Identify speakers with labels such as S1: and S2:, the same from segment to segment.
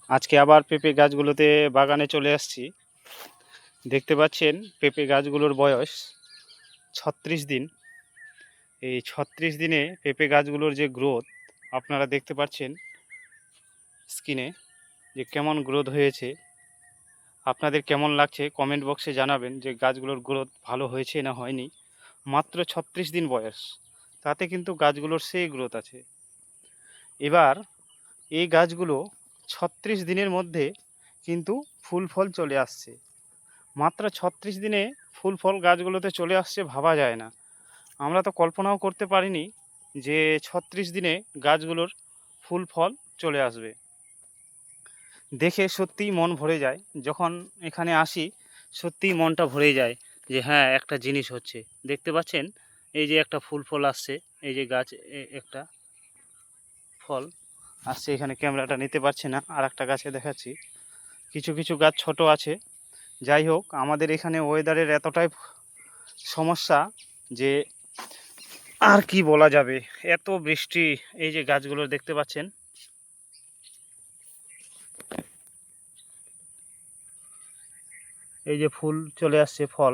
S1: আজকে আবার পেঁপে গাছগুলোতে বাগানে চলে আসছি। দেখতে পাচ্ছেন পেঁপে গাছগুলোর বয়স 36 দিন। এই 36 দিনে পেঁপে গাছগুলোর যে গ্রোথ আপনারা দেখতে পাচ্ছেন স্ক্রিনে, যে কেমন গ্রোথ হয়েছে। আপনাদের কেমন লাগছে কমেন্ট বক্সে জানাবেন যে গাছগুলোর গ্রোথ ভালো হয়েছে না হয়নি। মাত্র 36 দিন বয়স, তাতে কিন্তু গাছগুলোর সেই গ্রোথ আছে। এবার এই গাছগুলো 36 দিনের মধ্যে কিন্তু ফুল ফল চলে আসছে। মাত্র 36 দিনে ফুল ফল গাছগুলোতে চলে আসছে, ভাবা যায় না। আমরা তো কল্পনাও করতে পারিনি যে 36 দিনে গাছগুলোর ফুল ফল চলে আসবে। দেখে সত্যিই মন ভরে যায়। যখন এখানে আসি সত্যিই মনটা ভরে যায় যে হ্যাঁ, একটা জিনিস হচ্ছে। দেখতে পাচ্ছেন এই যে একটা ফুল ফল আসছে, এই যে গাছ একটা ফল আসছে। এখানে ক্যামেরাটা নিতে পারছে না, আর একটা গাছে দেখাচ্ছি। কিছু কিছু গাছ ছোট আছে। যাই হোক, আমাদের এখানে ওয়েদারের এতটাই সমস্যা যে আর কি বলা যাবে, এত বৃষ্টি। এই যে গাছগুলো দেখতে পাচ্ছেন, এই যে ফুল চলে আসছে, ফল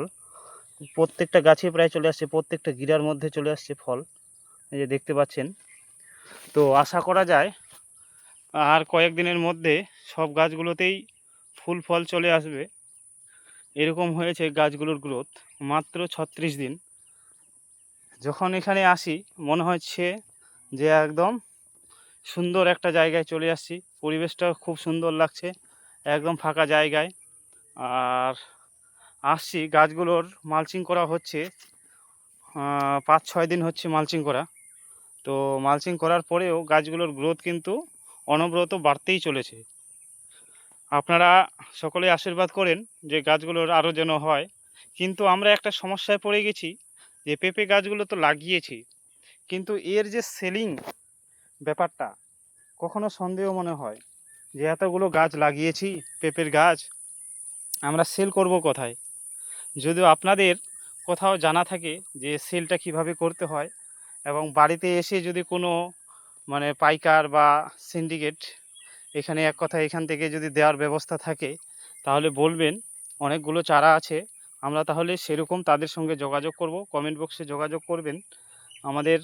S1: প্রত্যেকটা গাছে প্রায় চলে আসছে, প্রত্যেকটা গিরার মধ্যে চলে আসছে ফল, এই যে দেখতে পাচ্ছেন। তো আশা করা যায় আর কয়েকদিনের মধ্যে সব গাছগুলোতেই ফুল ফল চলে আসবে। এরকম হয়েছে গাছগুলোর গ্রোথ মাত্র 36 দিন। যখন এখানে আসি মনে হচ্ছে যে একদম সুন্দর একটা জায়গায় চলে আসছি। পরিবেশটা খুব সুন্দর লাগছে, একদম ফাঁকা জায়গায়। আর আসছি, গাছগুলোর মালচিং করা হচ্ছে। 5-6 দিন হচ্ছে মালচিং করা। তো মালচিং করার পরেও গাছগুলোর গ্রোথ কিন্তু অনবরত বাড়তেই চলেছে। আপনারা সকলে আশীর্বাদ করেন যে গাছগুলোর আরও যেন হয়। কিন্তু আমরা একটা সমস্যায় পড়ে গেছি, যে পেঁপে গাছগুলো তো লাগিয়েছি, কিন্তু এর যে সেলিং ব্যাপারটা কখনো সন্দেহ মনে হয় যে এতগুলো গাছ লাগিয়েছি পেঁপের গাছ, আমরা সেল করব কোথায়? যদিও আপনাদের কোথাও জানা থাকে যে সেলটা কিভাবে করতে হয়, এবং বাড়িতে এসে যদি কোনো মানে পাইকার বা সিন্ডিকেট এখানে এক কথা এখান থেকে যদি দেওয়ার ব্যবস্থা থাকে, তাহলে বলবেন। অনেকগুলো চারা আছে, আমরা তাহলে সেরকম তাদের সঙ্গে যোগাযোগ করব। কমেন্ট বক্সে যোগাযোগ করবেন। আমাদের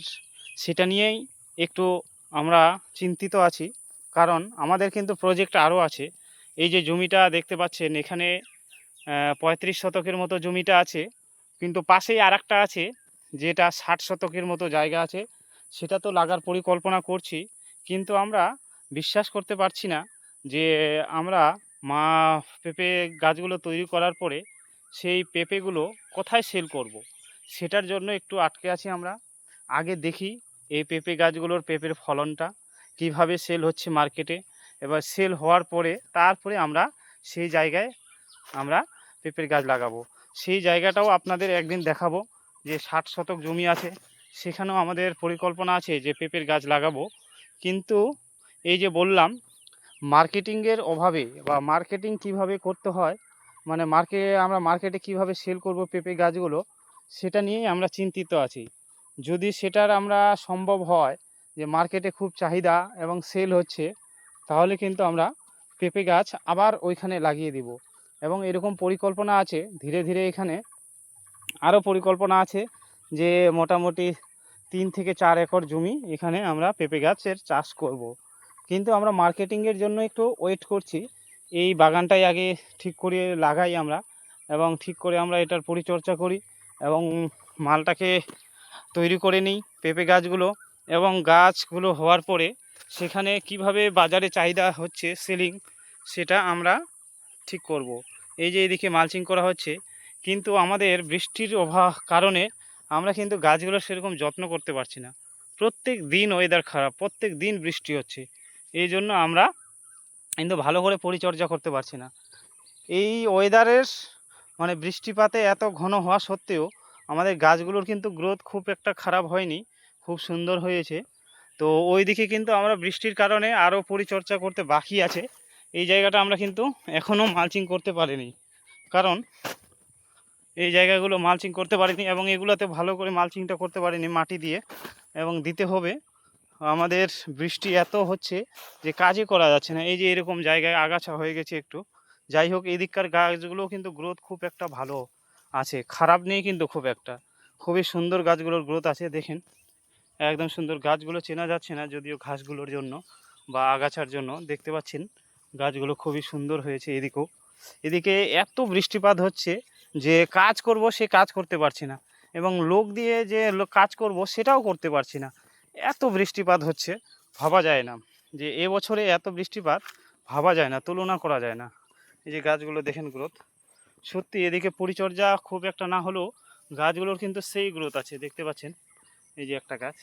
S1: সেটা নিয়েই একটু আমরা চিন্তিত আছি, কারণ আমাদের কিন্তু প্রজেক্ট আরও আছে। এই যে জমিটা দেখতে পাচ্ছেন এখানে 35 শতকের মতো জমিটা আছে, কিন্তু পাশেই আর একটা আছে যেটা 60 শতকের মতো জায়গা আছে। সেটা তো লাগার পরিকল্পনা করছি, কিন্তু আমরা বিশ্বাস করতে পারছি না যে আমরা মা পেঁপে গাছগুলো তৈরি করার পরে সেই পেঁপেগুলো কোথায় সেল করব। সেটার জন্য একটু আটকে আছি আমরা। আগে দেখি এই পেঁপে গাছগুলোর পেঁপের ফলনটা কিভাবে সেল হচ্ছে মার্কেটে। এবার সেল হওয়ার পরে তারপরে আমরা সেই জায়গায় আমরা পেঁপের গাছ লাগাবো। সেই জায়গাটাও আপনাদের একদিন দেখাবো, যে 60 শতক জমি আছে, সেখানেও আমাদের পরিকল্পনা আছে যে পেঁপের গাছ লাগাবো। কিন্তু এই যে বললাম, মার্কেটিংয়ের অভাবে বা মার্কেটিং কিভাবে করতে হয়, মানে আমরা মার্কেটে কিভাবে সেল করব পেঁপে গাছগুলো, সেটা নিয়েই আমরা চিন্তিত আছি। যদি সেটার আমরা সম্ভব হয় যে মার্কেটে খুব চাহিদা এবং সেল হচ্ছে, তাহলে কিন্তু আমরা পেঁপে গাছ আবার ওইখানে লাগিয়ে দিব। এবং এরকম পরিকল্পনা আছে, ধীরে ধীরে এখানে আরও পরিকল্পনা আছে যে মোটামুটি 3 থেকে 4 একর জমি এখানে আমরা পেঁপে গাছের চাষ করব। কিন্তু আমরা মার্কেটিংয়ের জন্য একটু ওয়েট করছি। এই বাগানটাই আগে ঠিক করে লাগাই আমরা, এবং ঠিক করে আমরা এটার পরিচর্যা করি এবং মালটাকে তৈরি করে নিই পেঁপে গাছগুলো। এবং গাছগুলো হওয়ার পরে সেখানে কিভাবে বাজারে চাহিদা হচ্ছে সেলিং, সেটা আমরা ঠিক করব। এই যে এদিকে মালচিং করা হচ্ছে, কিন্তু আমাদের বৃষ্টির অভাব কারণে আমরা কিন্তু গাছগুলো সেরকম যত্ন করতে পারছি না। প্রত্যেক দিন ওয়েদার খারাপ, প্রত্যেক দিন বৃষ্টি হচ্ছে, এই জন্য আমরা কিন্তু ভালো করে পরিচর্যা করতে পারছি না। এই ওয়েদারের মানে বৃষ্টিপাতে এত ঘন হওয়া সত্ত্বেও আমাদের গাছগুলোর কিন্তু গ্রোথ খুব একটা খারাপ হয়নি, খুব সুন্দর হয়েছে। তো ওই দিকে কিন্তু আমরা বৃষ্টির কারণে আরও পরিচর্যা করতে বাকি আছে। এই জায়গাটা আমরা কিন্তু এখনও মালচিং করতে পারিনি, কারণ এই জায়গাগুলো মালচিং করতে পারিনি এবং এগুলোতে ভালো করে মালচিংটা করতে পারিনি মাটি দিয়ে, এবং দিতে হবে। আমাদের বৃষ্টি এত হচ্ছে যে কাজই করা যাচ্ছে না। এই যে এরকম জায়গায় আগাছা হয়ে গেছে একটু। যাই হোক এদিককার গাছগুলো কিন্তু গ্রোথ খুব একটা ভালো আছে, খারাপ নেই কিন্তু খুব একটা। খুবই সুন্দর গাছগুলোর গ্রোথ আছে দেখেন। একদম সুন্দর, গাছগুলো চেনা যাচ্ছে না যদিও ঘাসগুলোর জন্য বা আগাছার জন্য। দেখতে পাচ্ছেন গাছগুলো খুবই সুন্দর হয়েছে। এদিকেও, এদিকে এত বৃষ্টিপাত হচ্ছে যে কাজ করব সে কাজ করতে পারছি না, এবং লোক দিয়ে যে কাজ করব সেটাও করতে পারছি না। এত বৃষ্টিপাত হচ্ছে, ভাবা যায় না যে এবছরে এত বৃষ্টিপাত, ভাবা যায় না, তুলনা করা যায় না। এই যে গাছগুলো দেখেন গ্রোথ, সত্যি এদিকে পরিচর্যা খুব একটা না হলেও গাছগুলোর কিন্তু সেই গ্রোথ আছে। দেখতে পাচ্ছেন এই যে একটা গাছ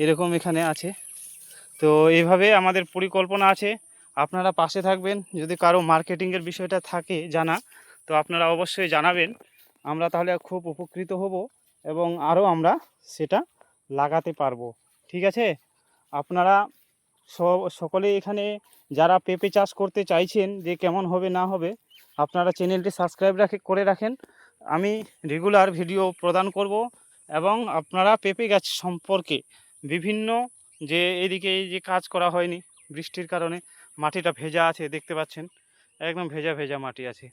S1: এরকম এখানে আছে। তো এইভাবে আমাদের পরিকল্পনা আছে, আপনারা পাশে থাকবেন। যদি কারো মার্কেটিংয়ের বিষয়টা থাকে জানা, তো আপনারা অবশ্যই জানাবেন, আমরা তাহলে খুব উপকৃত হব এবং আরও আমরা সেটা লাগাতে পারবো। ঠিক আছে? আপনারা সকলেই এখানে যারা পেঁপে চাষ করতে চাইছেন যে কেমন হবে না হবে, আপনারা চ্যানেলটি সাবস্ক্রাইব করে রাখেন। আমি রেগুলার ভিডিও প্রদান করব এবং আপনারা পেঁপে গাছ সম্পর্কে বিভিন্ন, যে এদিকে এই যে কাজ করা হয়নি বৃষ্টির কারণে, মাটিটা ভেজা আছে দেখতে পাচ্ছেন, একদম ভেজা ভেজা মাটি আছে।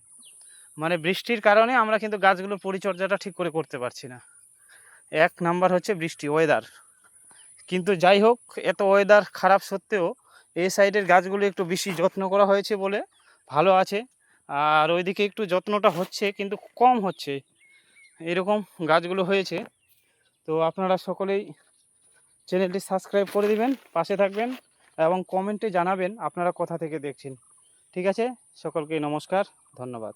S1: মানে বৃষ্টির কারণে আমরা কিন্তু গাছগুলোর পরিচর্যাটা ঠিক করে করতে পারছি না। এক নাম্বার হচ্ছে বৃষ্টি, ওয়েদার। কিন্তু যাই হোক, এত ওয়েদার খারাপ সত্ত্বেও এই সাইডের গাছগুলো একটু বেশি যত্ন করা হয়েছে বলে ভালো আছে। আর ওইদিকে একটু যত্নটা হচ্ছে কিন্তু কম হচ্ছে, এরকম গাছগুলো হয়েছে। তো আপনারা সকলেই চ্যানেলটি সাবস্ক্রাইব করে দিবেন, পাশে থাকবেন এবং কমেন্টে জানাবেন আপনারা কোথা থেকে দেখছেন। ঠিক আছে? সকলকে নমস্কার, ধন্যবাদ।